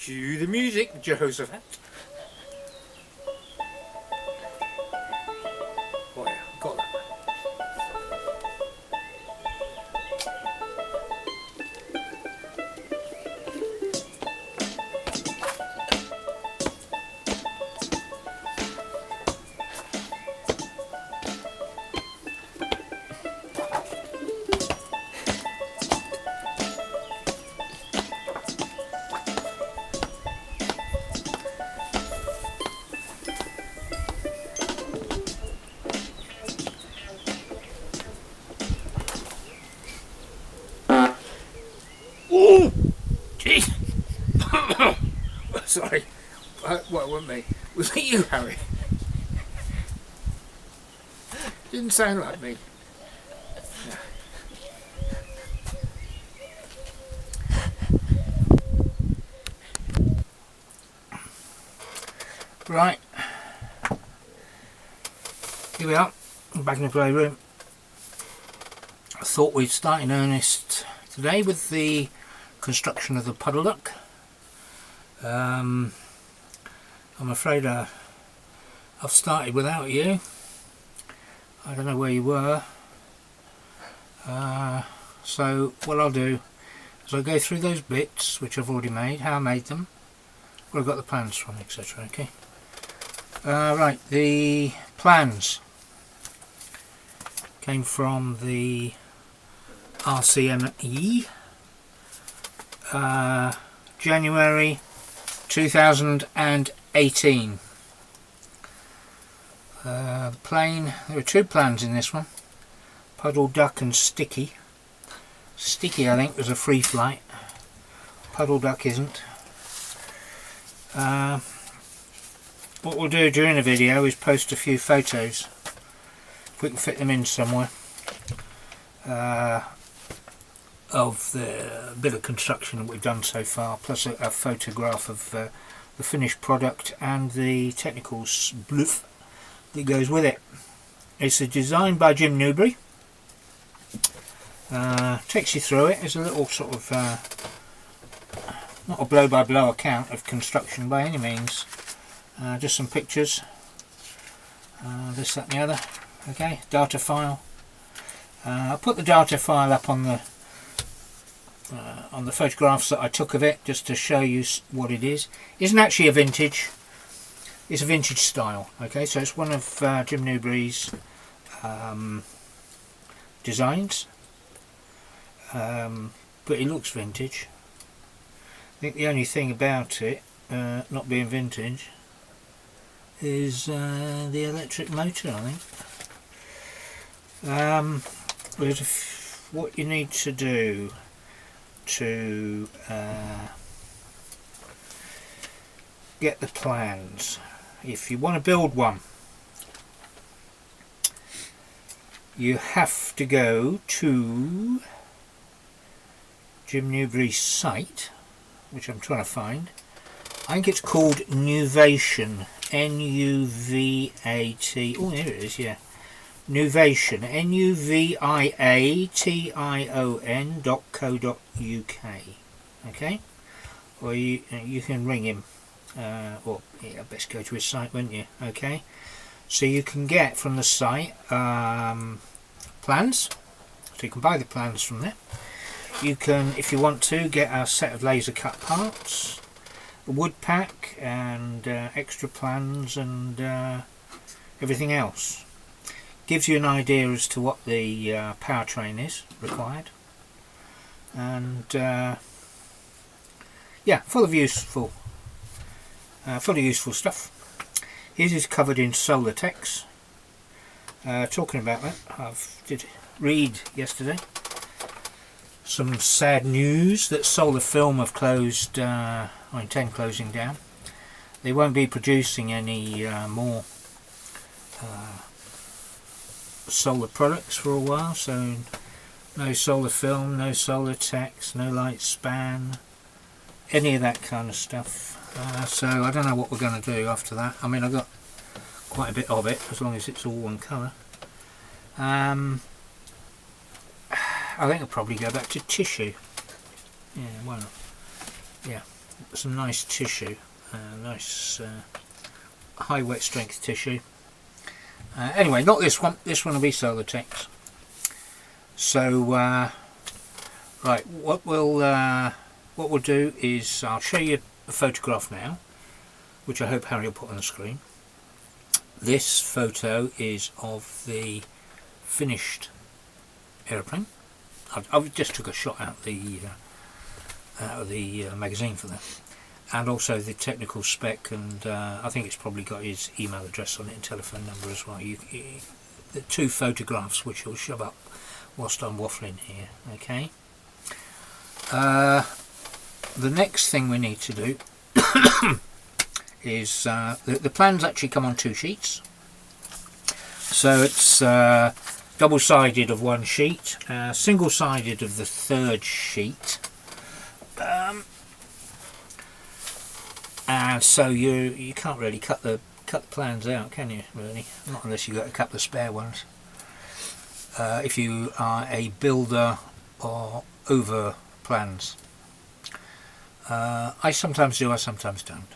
Cue the music, Jehoshaphat. Oh yeah, got that. Oh, jeez. Sorry. Well, it wasn't me. Was it you, Harry? Didn't sound like me. Right. Here we are. I'm back in the playroom. I thought we'd start in earnest today with the construction of the Puddleduck. I'm afraid I've started without you. I don't know where you were. So what I'll do is I'll go through those bits which I've already made, how I made them, where I got the plans from, etc. Okay. Right, the plans came from the RCME, January 2018. The plane, there were two plans in this one, Puddleduck and Sticky. Sticky, I think, was a free flight. Puddleduck isn't. What we'll do during the video is post a few photos, if we can fit them in somewhere, of the bit of construction that we've done so far, plus a photograph of the finished product and the technical bluff that goes with it. It's a design by Jim Newbury. Takes you through it. It's a little sort of not a blow-by-blow account of construction by any means. Just some pictures, this, that and the other. Okay, data file. I'll put the data file up on the photographs that I took of it, just to show you what it is. It isn't actually a vintage, it's a vintage style. Okay, so it's one of Jim Newbury's designs, but it looks vintage. I think the only thing about it not being vintage is the electric motor, I think. What you need to do to get the plans, if you want to build one, you have to go to Jim Newbury's site, which I'm trying to find. I think it's called Nuvation, N-U-V-A-T. Oh, here it is, yeah. Nuvation, Nuvation.co.uk. Okay, or you can ring him, or yeah, best go to his site, wouldn't you? Okay, so you can get from the site plans, so you can buy the plans from there. You can, if you want to, get a set of laser cut parts, a wood pack, and extra plans and everything else. Gives you an idea as to what the powertrain is required, and yeah, full of useful stuff. His is covered in solar techs. Talking about that, I did read yesterday some sad news that Solar Film have closed, I intend closing down. They won't be producing any more solar products for a while, so no Solar Film, no solar techs, no light span, any of that kind of stuff. So I don't know what we're going to do after that. I mean, I've got quite a bit of it, as long as it's all one colour. I think I'll probably go back to tissue. Yeah, why not? Yeah, some nice tissue, nice high wet strength tissue. Anyway, not this one. This one will be Celotex. So right, what we'll do is I'll show you a photograph now, which I hope Harry will put on the screen. This photo is of the finished aeroplane. I just took a shot out of the magazine for that, and also the technical spec, and I think it's probably got his email address on it and telephone number as well. The two photographs which you'll shove up whilst I'm waffling here. Okay. The next thing we need to do is the plans actually come on 2 sheets. So it's double-sided of one sheet, single-sided of the third sheet. And so you can't really cut the plans out, can you? Really, not unless you've got a couple of spare ones. If you are a builder or over plans, I sometimes do, I sometimes don't.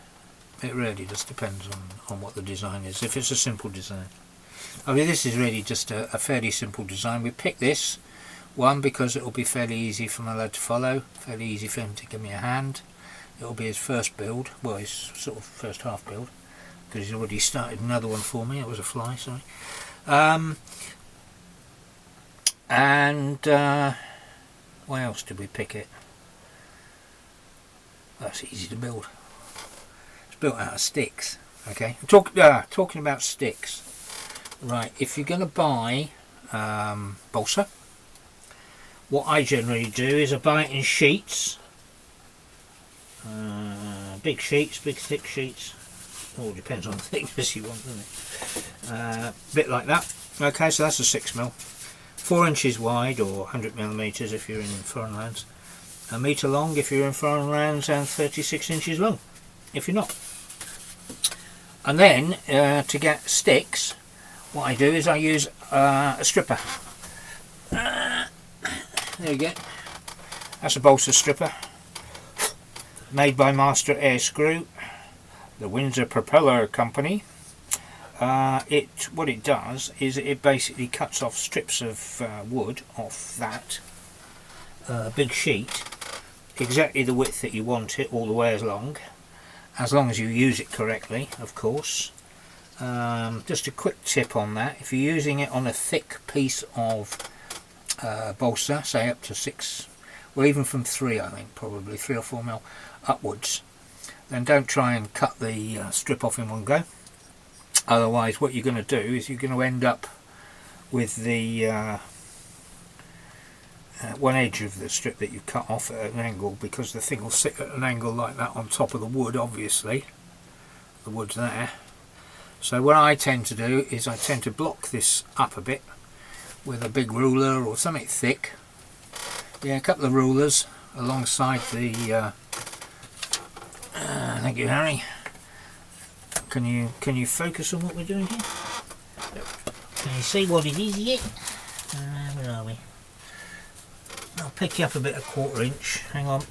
It really just depends on what the design is. If it's a simple design, I mean, this is really just a fairly simple design. We picked this one because it will be fairly easy for my lad to follow, fairly easy for him to give me a hand. It will be his first build, well, his sort of first half build, because he's already started another one for me. It was a fly, sorry. Why else did we pick it? That's easy to build. It's built out of sticks. Okay, talking about sticks. Right, if you're going to buy balsa, what I generally do is I buy it in sheets. Big sheets, big thick sheets. All depends on the thickness you want, doesn't it? Bit like that. Okay, so that's a 6mm, 4 inches wide, or 100mm if you're in foreign lands, a metre long if you're in foreign lands, and 36 inches long if you're not. And then to get sticks, what I do is I use a stripper. There you go. That's a balsa stripper, made by Master Air Screw, the Windsor Propeller Company. What it does is it basically cuts off strips of wood off that big sheet, exactly the width that you want it, all the way along, as long as you use it correctly, of course. Just a quick tip on that: if you're using it on a thick piece of balsa, say up to 6, well, even from 3, I think probably 3 or 4mm upwards, then don't try and cut the strip off in one go. Otherwise, what you're going to do is you're going to end up with the one edge of the strip that you cut off at an angle, because the thing will sit at an angle like that on top of the wood. Obviously, the wood's there. So what I tend to do is I tend to block this up a bit with a big ruler or something thick. Yeah, a couple of rulers alongside the thank you, Harry. Can you focus on what we're doing here? Can you see what it is yet? Where are we? I'll pick you up a bit of 1/4 inch. Hang on.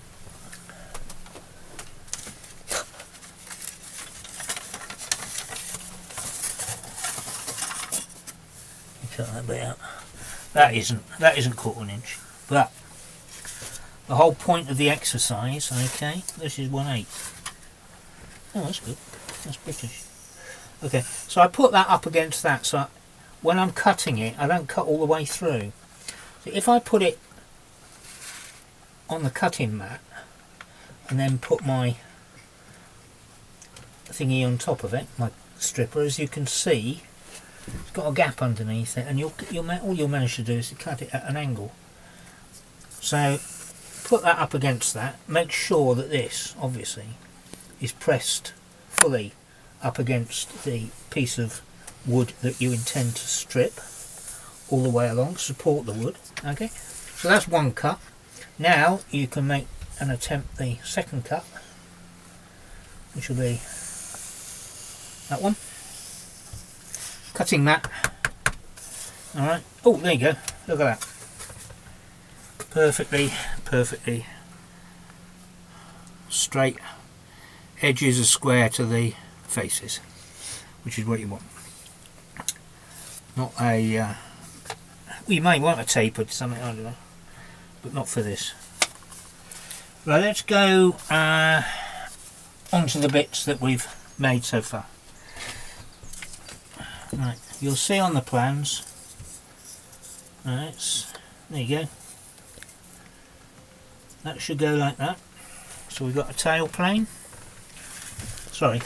Cut that bit out. That isn't 1/4 inch, but the whole point of the exercise, okay, this is 1/8. Oh, that's good. That's British. Okay, so I put that up against that, so when I'm cutting it, I don't cut all the way through. So if I put it on the cutting mat and then put my thingy on top of it, my stripper, as you can see, it's got a gap underneath it, and all you'll manage to do is to cut it at an angle. So put that up against that. Make sure that this, obviously, is pressed fully up against the piece of wood that you intend to strip all the way along. Support the wood. Okay, so that's one cut. Now you can make and attempt the second cut, which will be that one. Cutting that. Alright. Oh, there you go. Look at that. Perfectly straight edges are square to the faces, which is what you want. Not a well, you may want a tapered something, I don't know, but not for this. Right, let's go onto the bits that we've made so far. Right, you'll see on the plans. Right, there you go. That should go like that. So we've got a tail plane. Sorry,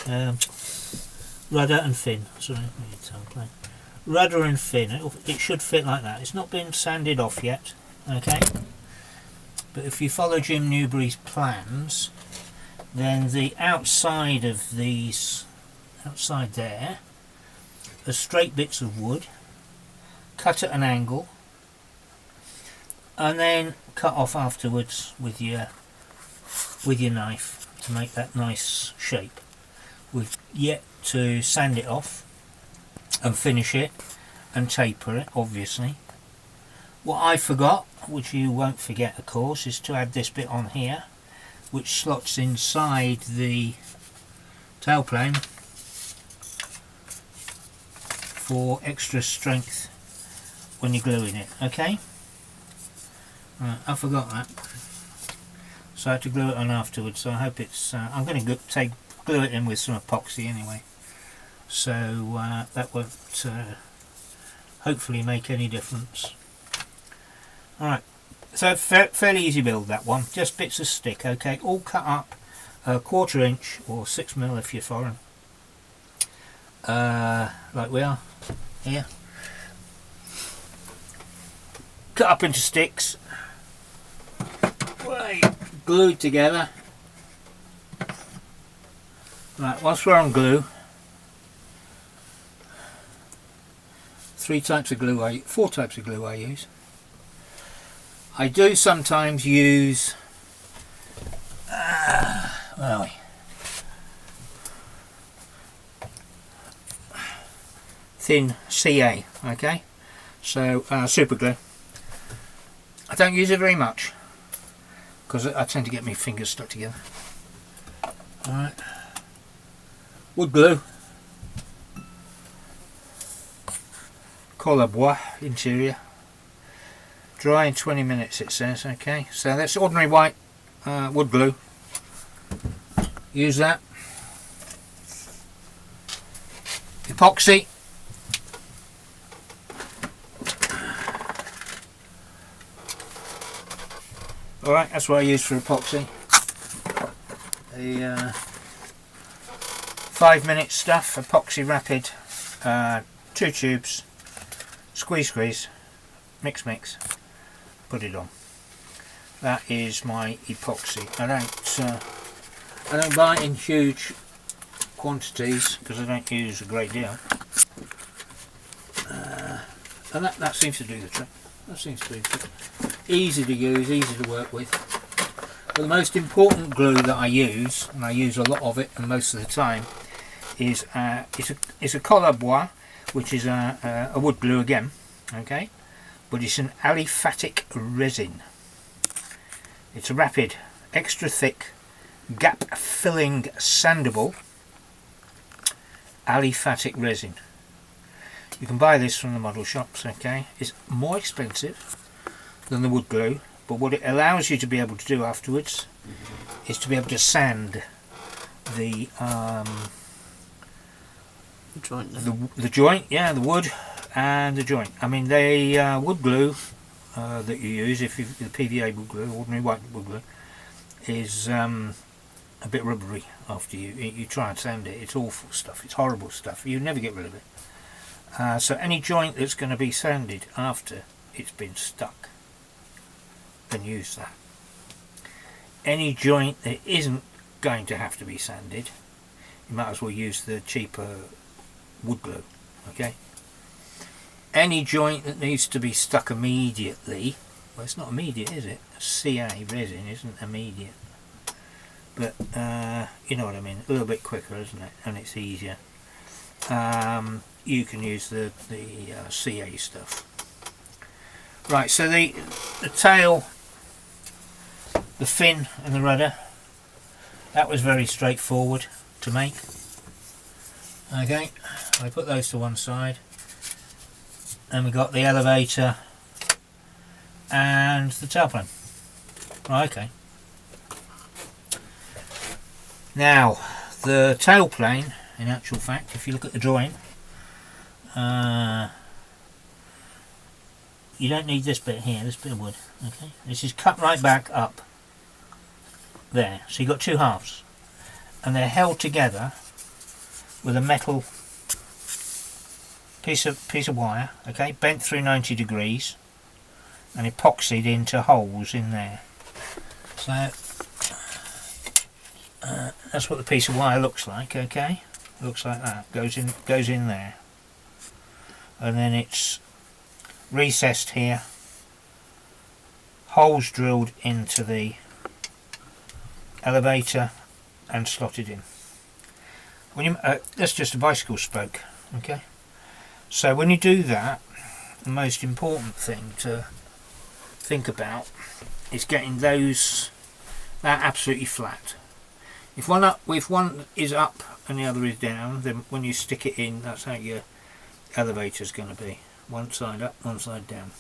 rudder and fin. Sorry, tail plane. Rudder and fin. It should fit like that. It's not been sanded off yet. Okay. But if you follow Jim Newbury's plans, then the outside of these, outside there, are straight bits of wood, cut at an angle, and then cut off afterwards with your knife to make that nice shape. We've yet to sand it off and finish it and taper it, obviously. What I forgot, which you won't forget of course, is to add this bit on here, which slots inside the tailplane for extra strength when you're gluing it. Okay, right, I forgot that, so I had to glue it on afterwards. So I hope it's I'm going to glue it in with some epoxy anyway, so that won't hopefully make any difference. Alright, so fairly easy build, that one, just bits of stick. Okay, all cut up 1/4 inch or 6mm if you're foreign, like we are here, cut up into sticks, glued together. Right, whilst we're on glue, 4 types of glue I use. I do sometimes use thin CA, okay, so super glue. I don't use it very much because I tend to get my fingers stuck together. Alright, wood glue, colle bois interior. Dry in 20 minutes it says. Okay, so that's ordinary white wood glue. Use that. Epoxy. Alright, that's what I use for epoxy. The 5-minute stuff, epoxy rapid, 2 tubes, squeeze, mix. Put it on. That is my epoxy. I don't buy it in huge quantities because I don't use a great deal, and that seems to do the trick. That seems to do the trick. Easy to use, easy to work with. But the most important glue that I use, and I use a lot of it and most of the time, is it's a colle bois, which is a wood glue again. Okay. But it's an aliphatic resin. It's a rapid, extra thick, gap filling sandable aliphatic resin. You can buy this from the model shops. Okay, it's more expensive than the wood glue, but what it allows you to be able to do afterwards is to be able to sand the joint. The joint, yeah, the wood. And the joint. I mean, the wood glue that you use, if you the PVA wood glue, ordinary white wood glue, is a bit rubbery after you try and sand it. It's awful stuff. It's horrible stuff. You never get rid of it. So any joint that's going to be sanded after it's been stuck, then use that. Any joint that isn't going to have to be sanded, you might as well use the cheaper wood glue. Okay. Any joint that needs to be stuck immediately, well, it's not immediate, is it? CA resin isn't immediate, but you know what I mean, a little bit quicker, isn't it? And it's easier. You can use the CA stuff. Right, so the tail, the fin and the rudder That was very straightforward to make. Okay, I put those to one side, and we got the elevator and the tailplane. Right, okay. Now, the tailplane, in actual fact, if you look at the drawing, you don't need this bit here, this bit of wood. Okay, this is cut right back up there. So you've got two halves, and they're held together with a metal piece of wire, okay, bent through 90 degrees and epoxied into holes in there. So that's what the piece of wire looks like. Okay, looks like that. Goes in there, and then it's recessed here. Holes drilled into the elevator and slotted in. When you that's just a bicycle spoke. Okay, so when you do that, the most important thing to think about is getting that absolutely flat. If one is up and the other is down, then when you stick it in, that's how your elevator is going to be. One side up, one side down.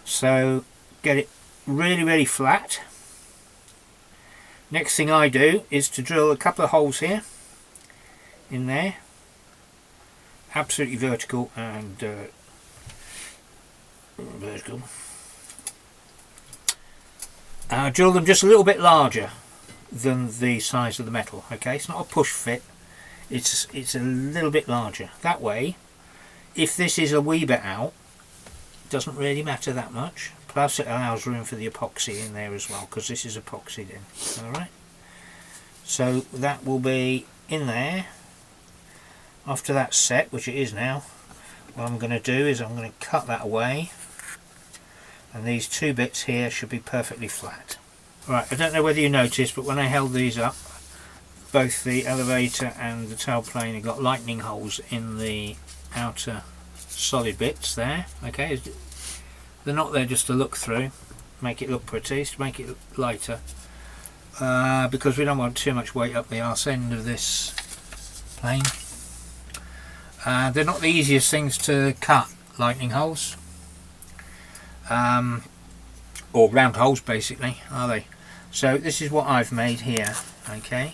So get it really, really flat. Next thing I do is to drill a couple of holes here, in there, absolutely vertical and vertical. Drill them just a little bit larger than the size of the metal. Okay, it's not a push fit, it's a little bit larger. That way, if this is a wee bit out, it doesn't really matter that much. Plus it allows room for the epoxy in there as well, because this is epoxied in. Alright, so that will be in there. After that's set, which it is now, what I'm going to do is I'm going to cut that away, and these two bits here should be perfectly flat. Right, I don't know whether you noticed, but when I held these up, both the elevator and the tailplane have got lightning holes in the outer solid bits there. Okay, they're not there just to look through, make it look pretty, to make it lighter, because we don't want too much weight up the arse end of this plane. They're not the easiest things to cut, lightning holes, or round holes basically, are they? So this is what I've made here, okay,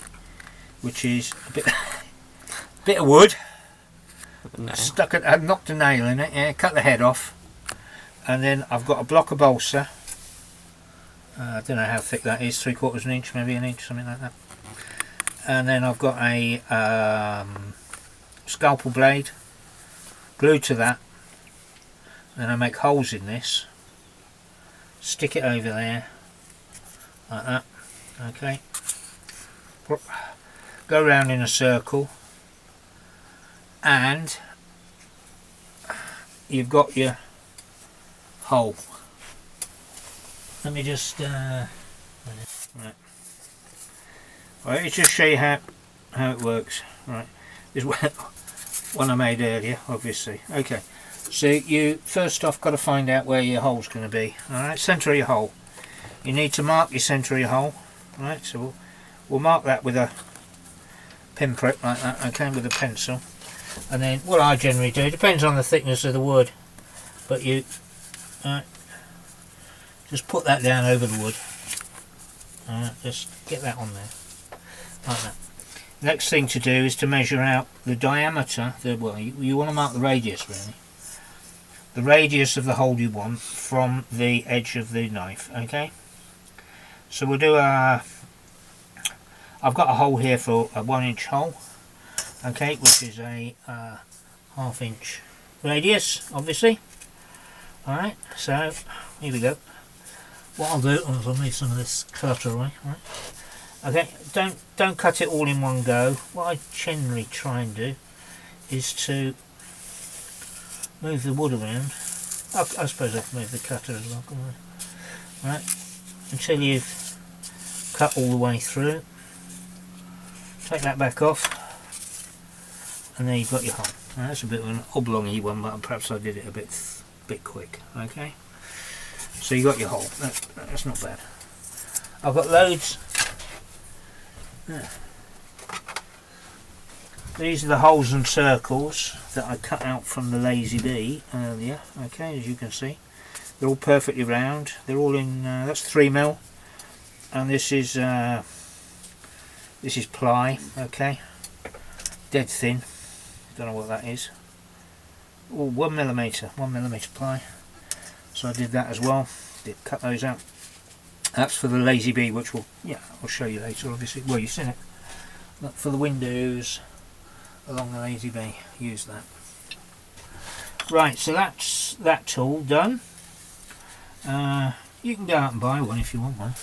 which is a bit of wood, I've knocked a nail in it, yeah, cut the head off, and then I've got a block of balsa. I don't know how thick that is, 3/4 inch, maybe an inch, something like that. And then I've got a scalpel blade glued to that. Then I make holes in this, stick it over there like that. Okay, go round in a circle, and you've got your hole. Let me just right. Let's just show you how it works. Right, this one I made earlier, obviously. Okay, so you first off got to find out where your hole's going to be. Alright, centre of your hole. You need to mark your centre of your hole. Right, so we'll mark that with a pinprick like that, okay, with a pencil. And then what I generally do, depends on the thickness of the wood, but you just put that down over the wood. Just get that on there, like that. Next thing to do is to measure out the diameter, well, you want to mark the radius really. The radius of the hole you want from the edge of the knife, okay? So we'll do I've got a hole here for a 1 inch hole, okay, which is a 1/2 inch radius, obviously. Alright, so here we go. What I'll do is I'll move some of this clutter away. Right. Okay, don't cut it all in one go. What I generally try and do is to move the wood around. I suppose I can move the cutter as well, can't I? Right, until you've cut all the way through. Take that back off, and there you've got your hole. Now that's a bit of an oblongy one, but perhaps I did it a bit quick. Okay, so you got your hole. That's not bad. I've got loads Yeah. These are the holes and circles that I cut out from the Lazy Bee earlier. Okay, as you can see, they're all perfectly round. They're all in. That's 3mm, and this is ply. Okay, dead thin. Don't know what that is. Oh, 1mm ply. So I did that as well. Did cut those out. That's for the Lazy Bee, which I'll show you later. Obviously, well, you've seen it. Look, for the windows along the Lazy Bee, use that. Right, so that's that tool done. You can go out and buy one if you want one.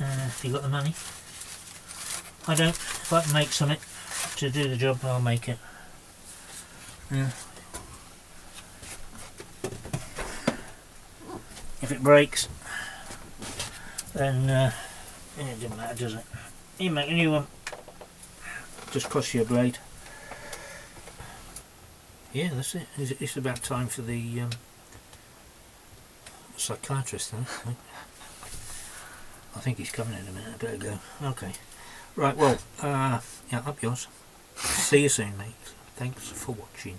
If you got the money. I don't. If I can make something to do the job, I'll make it. If it breaks, then it doesn't matter, does it? You make a new one. Just costs you a blade. Yeah, that's it. It's about time for the psychiatrist, then. I think he's coming in a minute. I better go. Okay. Right. Well. Yeah. Up yours. See you soon, mate. Thanks for watching.